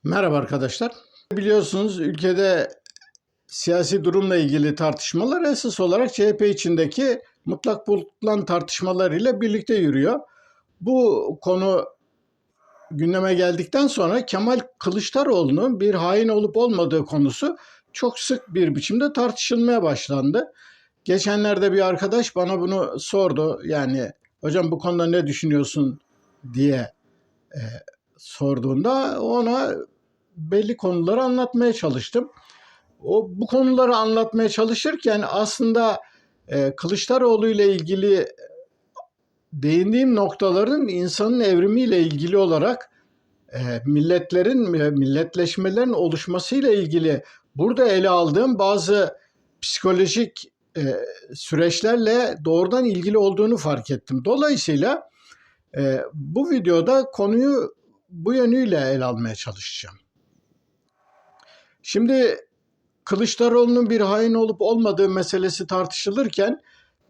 Merhaba arkadaşlar. Biliyorsunuz ülkede siyasi durumla ilgili tartışmalar esas olarak CHP içindeki mutlak bulutan tartışmalarıyla birlikte yürüyor. Bu konu gündeme geldikten sonra Kemal Kılıçdaroğlu'nun bir hain olup olmadığı konusu çok sık bir biçimde tartışılmaya başlandı. Geçenlerde bir arkadaş bana bunu sordu. Yani hocam bu konuda ne düşünüyorsun diye sorduğunda ona belli konuları anlatmaya çalıştım. Bu konuları anlatmaya çalışırken aslında Kılıçdaroğlu ile ilgili değindiğim noktaların insanın evrimiyle ilgili olarak milletlerin ve milletleşmelerin oluşmasıyla ilgili burada ele aldığım bazı psikolojik süreçlerle doğrudan ilgili olduğunu fark ettim. Dolayısıyla bu videoda konuyu bu yönüyle ele almaya çalışacağım. Şimdi Kılıçdaroğlu'nun bir hain olup olmadığı meselesi tartışılırken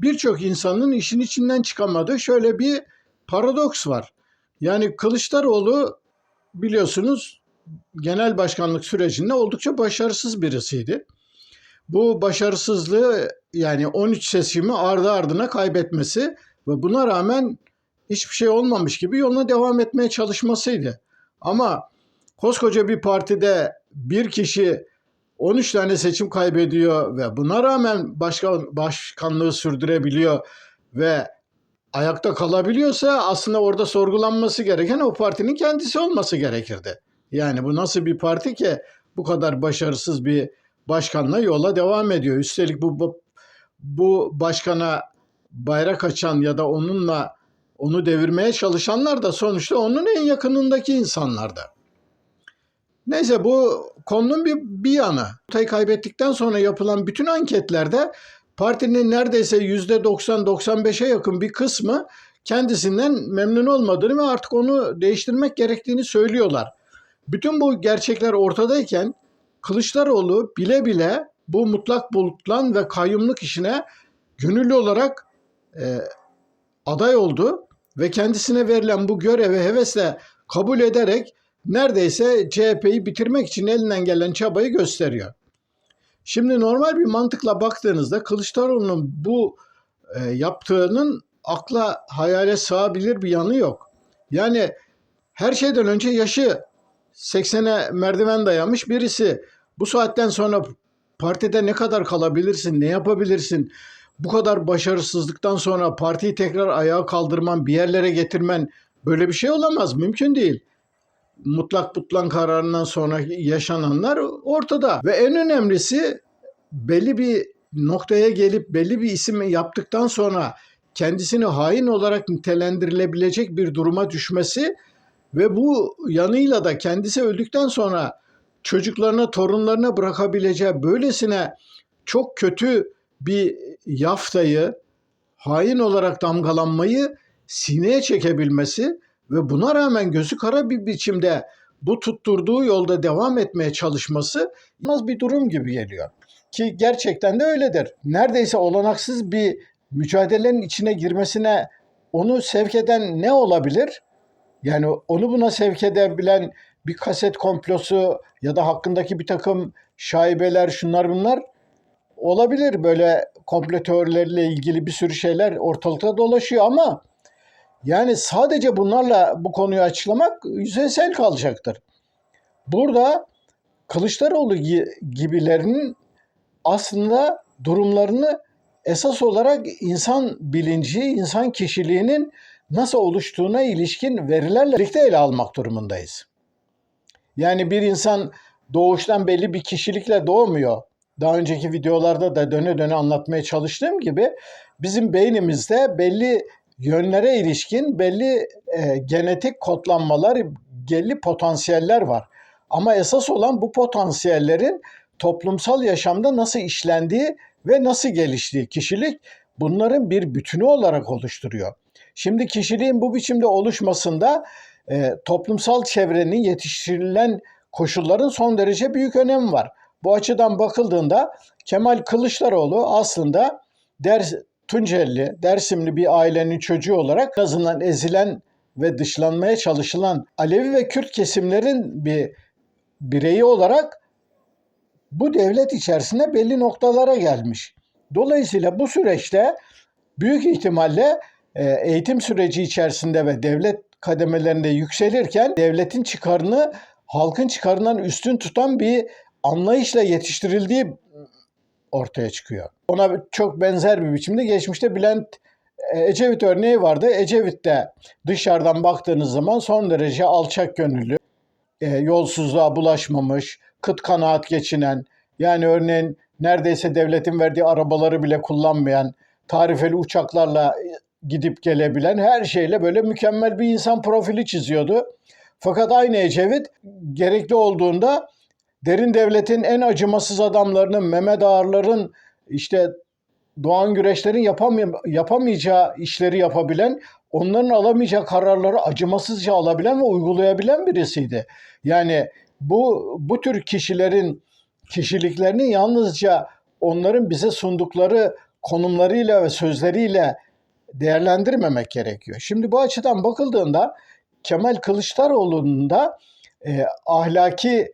birçok insanın işin içinden çıkamadığı şöyle bir paradoks var. Yani Kılıçdaroğlu biliyorsunuz genel başkanlık sürecinde oldukça başarısız birisiydi. Bu başarısızlığı yani 13 seçimi ardı ardına kaybetmesi ve buna rağmen hiçbir şey olmamış gibi yoluna devam etmeye çalışmasıydı. Ama koskoca bir partide bir kişi 13 tane seçim kaybediyor ve buna rağmen başkanlığı sürdürebiliyor ve ayakta kalabiliyorsa aslında orada sorgulanması gereken o partinin kendisi olması gerekirdi. Yani bu nasıl bir parti ki bu kadar başarısız bir başkanla yola devam ediyor. Üstelik bu başkana bayrak açan ya da onu devirmeye çalışanlar da sonuçta onun en yakınındaki insanlardı. Neyse bu konunun bir yanı. Ortayı kaybettikten sonra yapılan bütün anketlerde partinin neredeyse %90-95'e yakın bir kısmı kendisinden memnun olmadığını ve artık onu değiştirmek gerektiğini söylüyorlar. Bütün bu gerçekler ortadayken Kılıçdaroğlu bile bile bu mutlak bulutlan ve kayyumluk işine gönüllü olarak aday oldu ve kendisine verilen bu görevi hevesle kabul ederek neredeyse CHP'yi bitirmek için elinden gelen çabayı gösteriyor. Şimdi normal bir mantıkla baktığınızda Kılıçdaroğlu'nun bu yaptığının akla hayale sığabilir bir yanı yok. Yani her şeyden önce yaşı 80'e merdiven dayamış birisi. Bu saatten sonra partide ne kadar kalabilirsin, ne yapabilirsin? Bu kadar başarısızlıktan sonra partiyi tekrar ayağa kaldırman, bir yerlere getirmen böyle bir şey olamaz, mümkün değil. Mutlak butlan kararından sonra yaşananlar ortada. Ve en önemlisi belli bir noktaya gelip belli bir isim yaptıktan sonra kendisini hain olarak nitelendirilebilecek bir duruma düşmesi ve bu yanıyla da kendisi öldükten sonra çocuklarına, torunlarına bırakabileceği böylesine çok kötü bir yaftayı, hain olarak damgalanmayı sineye çekebilmesi ve buna rağmen gözü kara bir biçimde bu tutturduğu yolda devam etmeye çalışması inanılmaz bir durum gibi geliyor. Ki gerçekten de öyledir. Neredeyse olanaksız bir mücadelenin içine girmesine onu sevk eden ne olabilir? Yani onu buna sevk edebilen bir kaset komplosu ya da hakkındaki bir takım şaibeler, şunlar bunlar olabilir. Böyle komplo teorileriyle ilgili bir sürü şeyler ortalıkta dolaşıyor ama yani sadece bunlarla bu konuyu açıklamak yüzeysel kalacaktır. Burada Kılıçdaroğlu gibilerinin aslında durumlarını esas olarak insan bilinci, insan kişiliğinin nasıl oluştuğuna ilişkin verilerle birlikte ele almak durumundayız. Yani bir insan doğuştan belli bir kişilikle doğmuyor. Daha önceki videolarda da döne döne anlatmaya çalıştığım gibi bizim beynimizde belli yönlere ilişkin belli genetik kodlanmalar, belli potansiyeller var. Ama esas olan bu potansiyellerin toplumsal yaşamda nasıl işlendiği ve nasıl geliştiği kişilik bunların bir bütünü olarak oluşturuyor. Şimdi kişiliğin bu biçimde oluşmasında toplumsal çevrenin yetiştirilen koşulların son derece büyük önemi var. Bu açıdan bakıldığında Kemal Kılıçdaroğlu aslında Tunceli, Dersimli bir ailenin çocuğu olarak azından ezilen ve dışlanmaya çalışılan Alevi ve Kürt kesimlerin bir bireyi olarak bu devlet içerisinde belli noktalara gelmiş. Dolayısıyla bu süreçte büyük ihtimalle eğitim süreci içerisinde ve devlet kademelerinde yükselirken devletin çıkarını halkın çıkarından üstün tutan bir anlayışla yetiştirildiği ortaya çıkıyor. Ona çok benzer bir biçimde geçmişte Bülent Ecevit örneği vardı. Ecevit de dışarıdan baktığınız zaman son derece alçak gönüllü, yolsuzluğa bulaşmamış, kıt kanaat geçinen, yani örneğin neredeyse devletin verdiği arabaları bile kullanmayan, tarifeli uçaklarla gidip gelebilen, her şeyle böyle mükemmel bir insan profili çiziyordu. Fakat aynı Ecevit gerekli olduğunda derin devletin en acımasız adamlarının, Mehmet Ağar'ların, işte Doğan Güreşler'in yapamayacağı işleri yapabilen, onların alamayacağı kararları acımasızca alabilen ve uygulayabilen birisiydi. Yani bu tür kişilerin kişiliklerini yalnızca onların bize sundukları konumlarıyla ve sözleriyle değerlendirmemek gerekiyor. Şimdi bu açıdan bakıldığında Kemal Kılıçdaroğlu'nun da ahlaki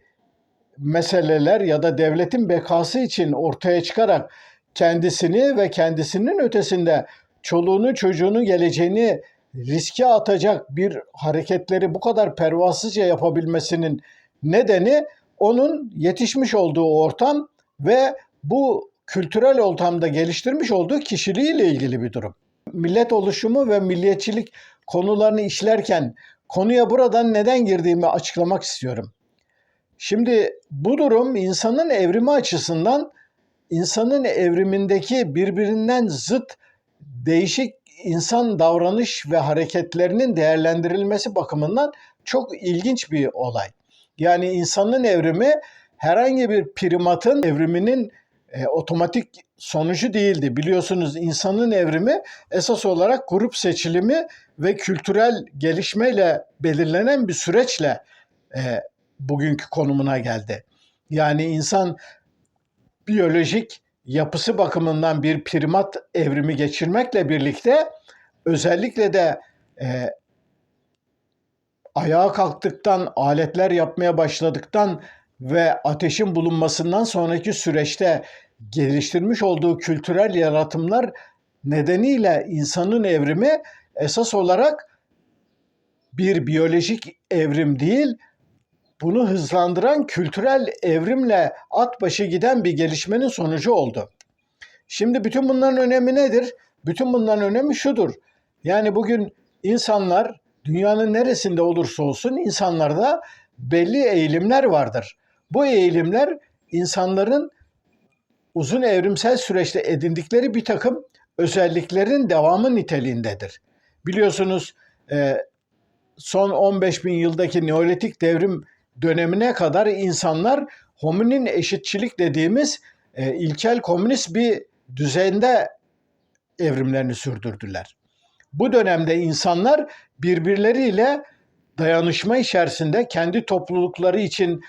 meseleler ya da devletin bekası için ortaya çıkarak kendisini ve kendisinin ötesinde çoluğunu, çocuğunu, geleceğini riske atacak bir hareketleri bu kadar pervasızca yapabilmesinin nedeni onun yetişmiş olduğu ortam ve bu kültürel ortamda geliştirmiş olduğu kişiliğiyle ilgili bir durum. Millet oluşumu ve milliyetçilik konularını işlerken konuya buradan neden girdiğimi açıklamak istiyorum. Şimdi bu durum insanın evrimi açısından, insanın evrimindeki birbirinden zıt değişik insan davranış ve hareketlerinin değerlendirilmesi bakımından çok ilginç bir olay. Yani insanın evrimi herhangi bir primatın evriminin otomatik sonucu değildi. Biliyorsunuz insanın evrimi esas olarak grup seçilimi ve kültürel gelişmeyle belirlenen bir süreçle bugünkü konumuna geldi. Yani insan biyolojik yapısı bakımından bir primat evrimi geçirmekle birlikte özellikle de ayağa kalktıktan, aletler yapmaya başladıktan ve ateşin bulunmasından sonraki süreçte geliştirmiş olduğu kültürel yaratımlar nedeniyle insanın evrimi esas olarak bir biyolojik evrim değil, bunu hızlandıran kültürel evrimle at başı giden bir gelişmenin sonucu oldu. Şimdi bütün bunların önemi nedir? Bütün bunların önemi şudur. Yani bugün insanlar dünyanın neresinde olursa olsun insanlarda belli eğilimler vardır. Bu eğilimler insanların uzun evrimsel süreçte edindikleri bir takım özelliklerin devamı niteliğindedir. Biliyorsunuz son 15 bin yıldaki Neolitik devrim dönemine kadar insanlar hominin eşitçilik dediğimiz ilkel komünist bir düzende evrimlerini sürdürdüler. Bu dönemde insanlar birbirleriyle dayanışma içerisinde kendi toplulukları için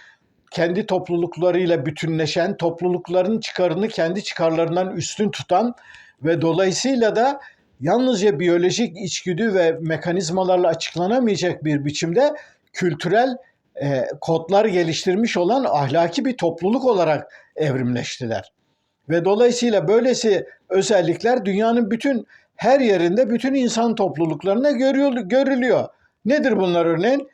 kendi topluluklarıyla bütünleşen, toplulukların çıkarını kendi çıkarlarından üstün tutan ve dolayısıyla da yalnızca biyolojik içgüdü ve mekanizmalarla açıklanamayacak bir biçimde kültürel kodlar geliştirmiş olan ahlaki bir topluluk olarak evrimleştiler. Ve dolayısıyla böylesi özellikler dünyanın bütün her yerinde bütün insan topluluklarına görülüyor. Nedir bunlar örneğin?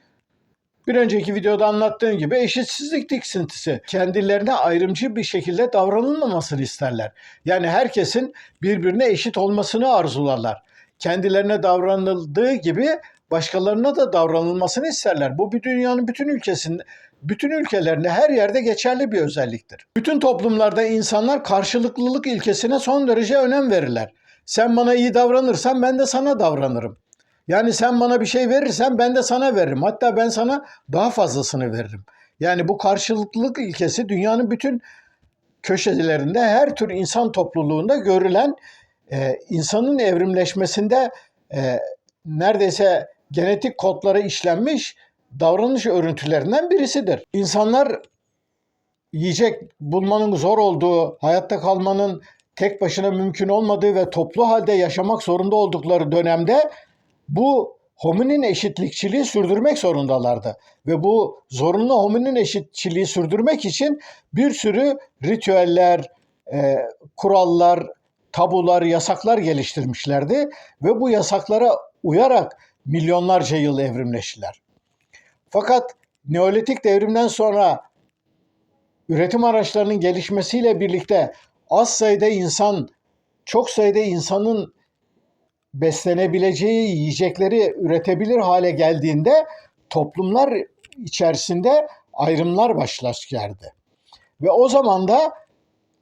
Bir önceki videoda anlattığım gibi eşitsizlik tiksintisi. Kendilerine ayrımcı bir şekilde davranılmamasını isterler. Yani herkesin birbirine eşit olmasını arzularlar. Kendilerine davranıldığı gibi başkalarına da davranılmasını isterler. Bu bir dünyanın bütün ülkelerinde her yerde geçerli bir özelliktir. Bütün toplumlarda insanlar karşılıklılık ilkesine son derece önem verirler. Sen bana iyi davranırsan ben de sana davranırım. Yani sen bana bir şey verirsen ben de sana veririm. Hatta ben sana daha fazlasını veririm. Yani bu karşılıklılık ilkesi dünyanın bütün köşelerinde her tür insan topluluğunda görülen insanın evrimleşmesinde neredeyse genetik kodlara işlenmiş davranış örüntülerinden birisidir. İnsanlar yiyecek bulmanın zor olduğu, hayatta kalmanın tek başına mümkün olmadığı ve toplu halde yaşamak zorunda oldukları dönemde bu hominin eşitlikçiliği sürdürmek zorundalardı. Ve bu zorunlu hominin eşitçiliği sürdürmek için bir sürü ritüeller, kurallar, tabular, yasaklar geliştirmişlerdi. Ve bu yasaklara uyarak milyonlarca yıl evrimleştiler. Fakat Neolitik devrimden sonra üretim araçlarının gelişmesiyle birlikte az sayıda insan, çok sayıda insanın beslenebileceği yiyecekleri üretebilir hale geldiğinde toplumlar içerisinde ayrımlar başladı. Ve o zaman da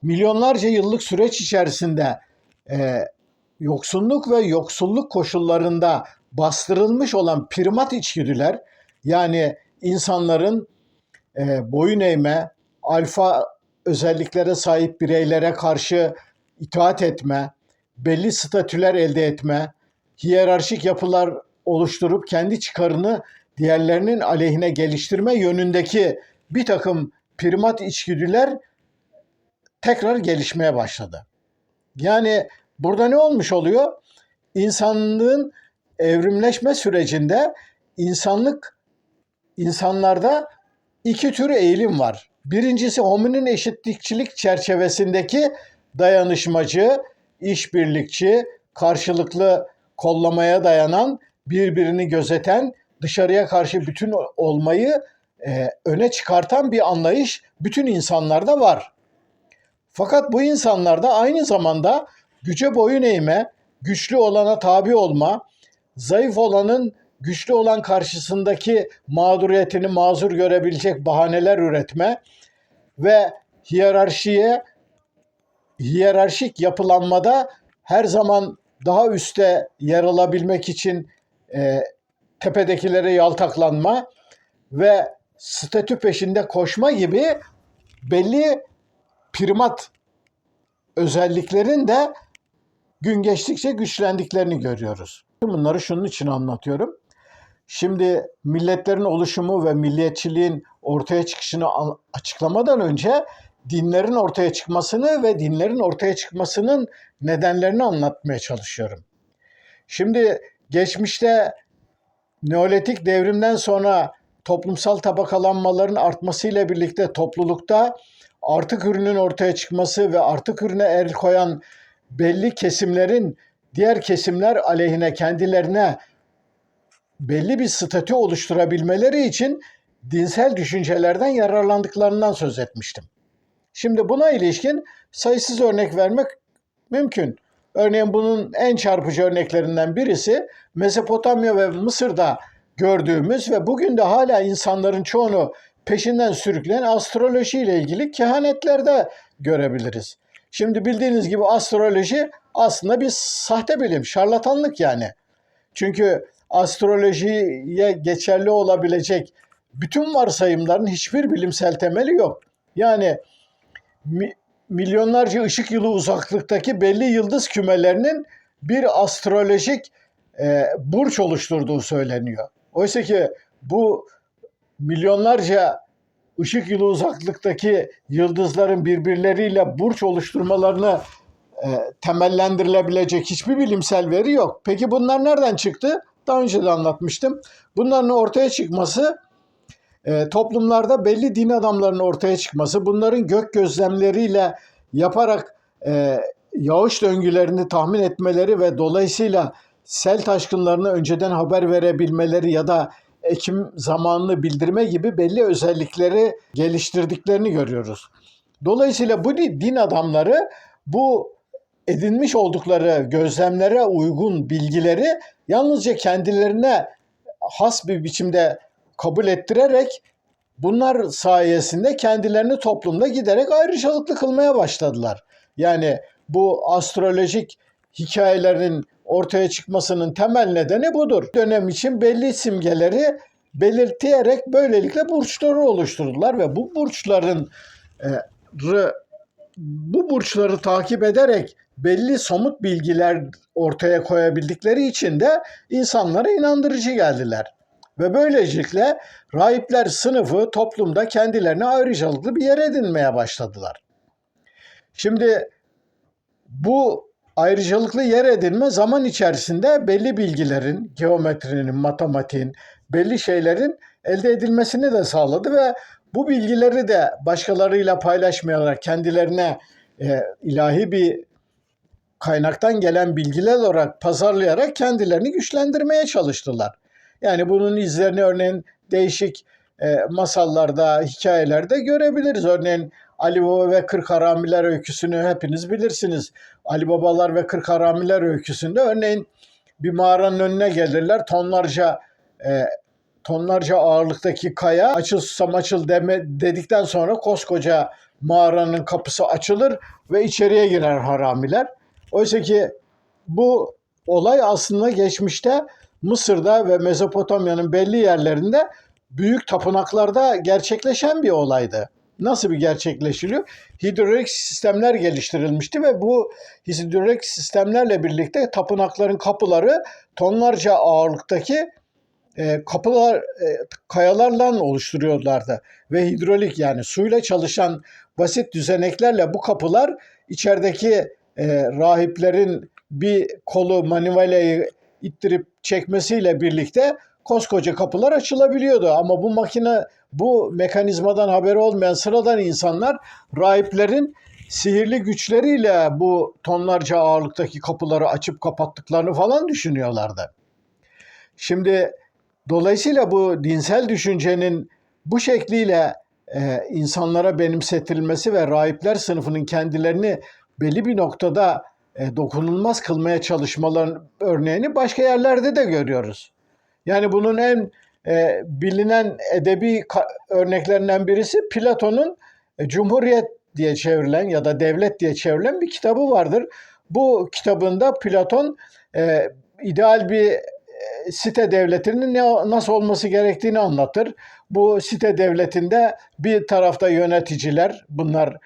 milyonlarca yıllık süreç içerisinde yoksunluk ve yoksulluk koşullarında bastırılmış olan primat içgüdüler, yani insanların boyun eğme, alfa özelliklere sahip bireylere karşı itaat etme, belli statüler elde etme, hiyerarşik yapılar oluşturup kendi çıkarını diğerlerinin aleyhine geliştirme yönündeki bir takım primat içgüdüler tekrar gelişmeye başladı. Yani burada ne olmuş oluyor? İnsanlığın evrimleşme sürecinde insanlarda iki tür eğilim var. Birincisi hominin eşitlikçilik çerçevesindeki dayanışmacı, işbirlikçi, karşılıklı kollamaya dayanan, birbirini gözeten, dışarıya karşı bütün olmayı öne çıkartan bir anlayış bütün insanlarda var. Fakat bu insanlarda aynı zamanda güce boyun eğme, güçlü olana tabi olma, zayıf olanın güçlü olan karşısındaki mağduriyetini mazur görebilecek bahaneler üretme ve hiyerarşik yapılanmada her zaman daha üste yer alabilmek için tepedekilere yaltaklanma ve statü peşinde koşma gibi belli primat özelliklerin de gün geçtikçe güçlendiklerini görüyoruz. Bunları şunun için anlatıyorum. Şimdi milletlerin oluşumu ve milliyetçiliğin ortaya çıkışını açıklamadan önce dinlerin ortaya çıkmasını ve dinlerin ortaya çıkmasının nedenlerini anlatmaya çalışıyorum. Şimdi geçmişte Neolitik devrimden sonra toplumsal tabakalanmaların artmasıyla birlikte toplulukta artık ürünün ortaya çıkması ve artık ürüne el koyan belli kesimlerin diğer kesimler aleyhine kendilerine belli bir statü oluşturabilmeleri için dinsel düşüncelerden yararlandıklarından söz etmiştim. Şimdi buna ilişkin sayısız örnek vermek mümkün. Örneğin bunun en çarpıcı örneklerinden birisi Mezopotamya ve Mısır'da gördüğümüz ve bugün de hala insanların çoğunu peşinden sürükleyen astroloji ile ilgili kehanetlerde görebiliriz. Şimdi bildiğiniz gibi astroloji aslında bir sahte bilim, şarlatanlık yani. Çünkü astrolojiye geçerli olabilecek bütün varsayımların hiçbir bilimsel temeli yok. Yani milyonlarca ışık yılı uzaklıktaki belli yıldız kümelerinin bir astrolojik burç oluşturduğu söyleniyor. Oysa ki bu milyonlarca ışık yılı uzaklıktaki yıldızların birbirleriyle burç oluşturmalarını temellendirilebilecek hiçbir bilimsel veri yok. Peki bunlar nereden çıktı? Daha önce de anlatmıştım. Bunların ortaya çıkması toplumlarda belli din adamlarının ortaya çıkması, bunların gök gözlemleriyle yaparak yağış döngülerini tahmin etmeleri ve dolayısıyla sel taşkınlarını önceden haber verebilmeleri ya da ekim zamanını bildirme gibi belli özellikleri geliştirdiklerini görüyoruz. Dolayısıyla bu din adamları bu edinmiş oldukları gözlemlere uygun bilgileri yalnızca kendilerine has bir biçimde kabul ettirerek bunlar sayesinde kendilerini toplumda giderek ayrıcalıklı kılmaya başladılar. Yani bu astrolojik hikayelerin ortaya çıkmasının temel nedeni budur. Dönem için belli simgeleri belirtiyerek böylelikle burçları oluşturdular ve bu burçları takip ederek belli somut bilgiler ortaya koyabildikleri için de insanlara inandırıcı geldiler. Ve böylelikle rahipler sınıfı toplumda kendilerine ayrıcalıklı bir yer edinmeye başladılar. Şimdi bu ayrıcalıklı yer edinme zaman içerisinde belli bilgilerin, geometrinin, matematiğin, belli şeylerin elde edilmesini de sağladı ve bu bilgileri de başkalarıyla paylaşmayarak kendilerine ilahi bir kaynaktan gelen bilgiler olarak pazarlayarak kendilerini güçlendirmeye çalıştılar. Yani bunun izlerini örneğin değişik masallarda, hikayelerde görebiliriz. Örneğin Ali Baba ve 40 Haramiler öyküsünü hepiniz bilirsiniz. Ali Babalar ve 40 Haramiler öyküsünde örneğin bir mağaranın önüne gelirler. Tonlarca ağırlıktaki kaya açıl susam açıl dedikten sonra koskoca mağaranın kapısı açılır ve içeriye girer haramiler. Oysa ki bu olay aslında geçmişte Mısır'da ve Mezopotamya'nın belli yerlerinde büyük tapınaklarda gerçekleşen bir olaydı. Nasıl bir gerçekleşiliyor? Hidrolik sistemler geliştirilmişti ve bu hidrolik sistemlerle birlikte tapınakların kapıları tonlarca ağırlıktaki kayalarla oluşturuyorlardı. Ve hidrolik yani suyla çalışan basit düzeneklerle bu kapılar içerideki rahiplerin bir kolu manivelayı ittirip çekmesiyle birlikte koskoca kapılar açılabiliyordu. Ama bu mekanizmadan haberi olmayan sıradan insanlar rahiplerin sihirli güçleriyle bu tonlarca ağırlıktaki kapıları açıp kapattıklarını falan düşünüyorlardı. Şimdi dolayısıyla bu dinsel düşüncenin bu şekliyle insanlara benimsetilmesi ve rahipler sınıfının kendilerini belli bir noktada dokunulmaz kılmaya çalışmaların örneğini başka yerlerde de görüyoruz. Yani bunun en bilinen edebi örneklerinden birisi Platon'un Cumhuriyet diye çevrilen ya da Devlet diye çevrilen bir kitabı vardır. Bu kitabında Platon ideal bir site devletinin nasıl olması gerektiğini anlatır. Bu site devletinde bir tarafta yöneticiler, bunlar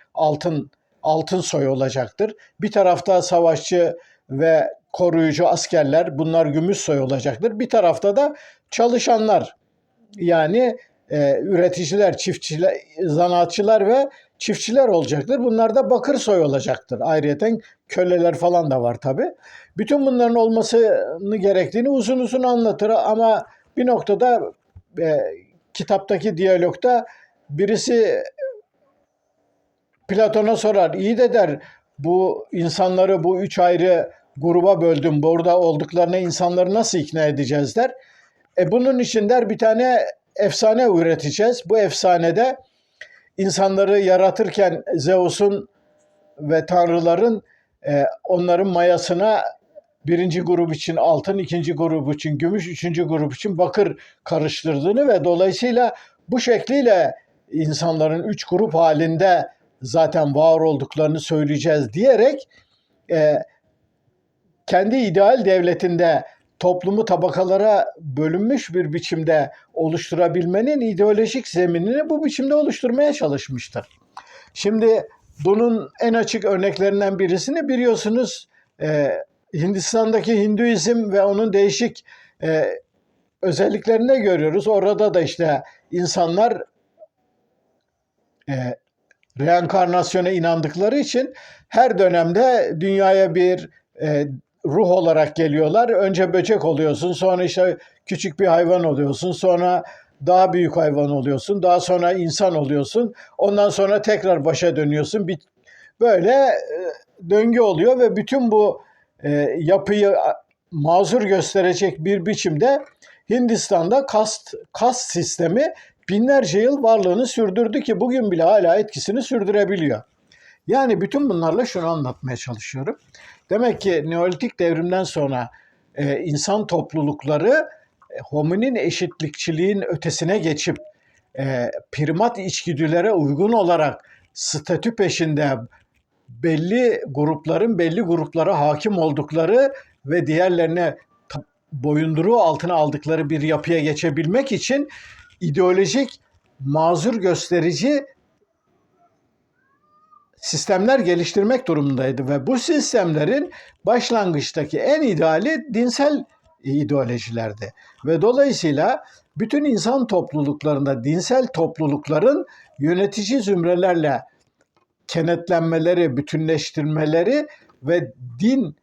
altın soy olacaktır. Bir tarafta savaşçı ve koruyucu askerler, bunlar gümüş soy olacaktır. Bir tarafta da çalışanlar, yani üreticiler, çiftçiler, zanaatçılar ve çiftçiler olacaktır. Bunlar da bakır soy olacaktır. Ayrıyeten köleler falan da var tabii. Bütün bunların olmasını gerektiğini uzun uzun anlatır ama bir noktada kitaptaki diyalogda birisi Platon'a sorar. İyi de der, bu insanları bu üç ayrı gruba böldüm. Burada olduklarına insanları nasıl ikna edeceğiz der. Bunun için der bir tane efsane üreteceğiz. Bu efsanede insanları yaratırken Zeus'un ve tanrıların onların mayasına birinci grup için altın, ikinci grup için gümüş, üçüncü grup için bakır karıştırdığını ve dolayısıyla bu şekliyle insanların üç grup halinde zaten var olduklarını söyleyeceğiz diyerek kendi ideal devletinde toplumu tabakalara bölünmüş bir biçimde oluşturabilmenin ideolojik zeminini bu biçimde oluşturmaya çalışmıştır. Şimdi bunun en açık örneklerinden birisini biliyorsunuz Hindistan'daki Hinduizm ve onun değişik özelliklerini görüyoruz. Orada da işte insanlar reenkarnasyona inandıkları için her dönemde dünyaya bir ruh olarak geliyorlar. Önce böcek oluyorsun, sonra işte küçük bir hayvan oluyorsun, sonra daha büyük hayvan oluyorsun, daha sonra insan oluyorsun, ondan sonra tekrar başa dönüyorsun. Böyle döngü oluyor ve bütün bu yapıyı mazur gösterecek bir biçimde Hindistan'da kast sistemi binlerce yıl varlığını sürdürdü ki bugün bile hala etkisini sürdürebiliyor. Yani bütün bunlarla şunu anlatmaya çalışıyorum. Demek ki Neolitik devrimden sonra insan toplulukları hominin eşitlikçiliğin ötesine geçip primat içgüdülere uygun olarak statü peşinde belli gruplara hakim oldukları ve diğerlerine boyunduruğu altına aldıkları bir yapıya geçebilmek için ideolojik mazur gösterici sistemler geliştirmek durumundaydı ve bu sistemlerin başlangıçtaki en ideali dinsel ideolojilerdi. Ve dolayısıyla bütün insan topluluklarında dinsel toplulukların yönetici zümrelerle kenetlenmeleri, bütünleştirmeleri ve din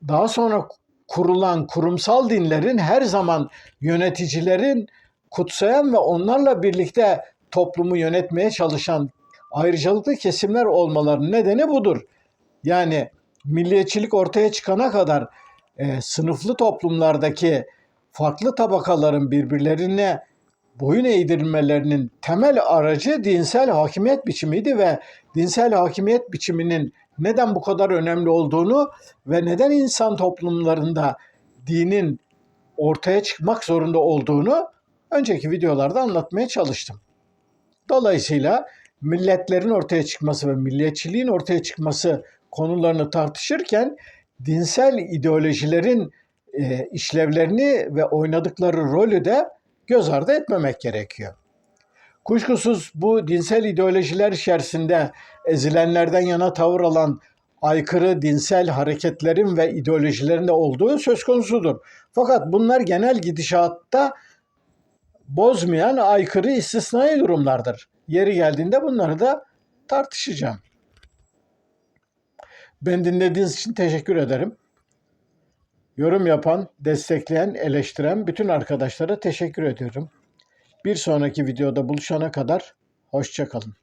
daha sonra kurulan kurumsal dinlerin her zaman yöneticilerin kutsayan ve onlarla birlikte toplumu yönetmeye çalışan ayrıcalıklı kesimler olmalarının nedeni budur. Yani milliyetçilik ortaya çıkana kadar sınıflı toplumlardaki farklı tabakaların birbirlerine boyun eğdirmelerinin temel aracı dinsel hakimiyet biçimiydi ve dinsel hakimiyet biçiminin neden bu kadar önemli olduğunu ve neden insan toplumlarında dinin ortaya çıkmak zorunda olduğunu önceki videolarda anlatmaya çalıştım. Dolayısıyla milletlerin ortaya çıkması ve milliyetçiliğin ortaya çıkması konularını tartışırken dinsel ideolojilerin işlevlerini ve oynadıkları rolü de göz ardı etmemek gerekiyor. Kuşkusuz bu dinsel ideolojiler içerisinde ezilenlerden yana tavır alan aykırı dinsel hareketlerin ve ideolojilerin de olduğu söz konusudur. Fakat bunlar genel gidişatta bozmayan aykırı istisnai durumlardır. Yeri geldiğinde bunları da tartışacağım. Beni dinlediğiniz için teşekkür ederim. Yorum yapan, destekleyen, eleştiren bütün arkadaşlara teşekkür ediyorum. Bir sonraki videoda buluşana kadar hoşça kalın.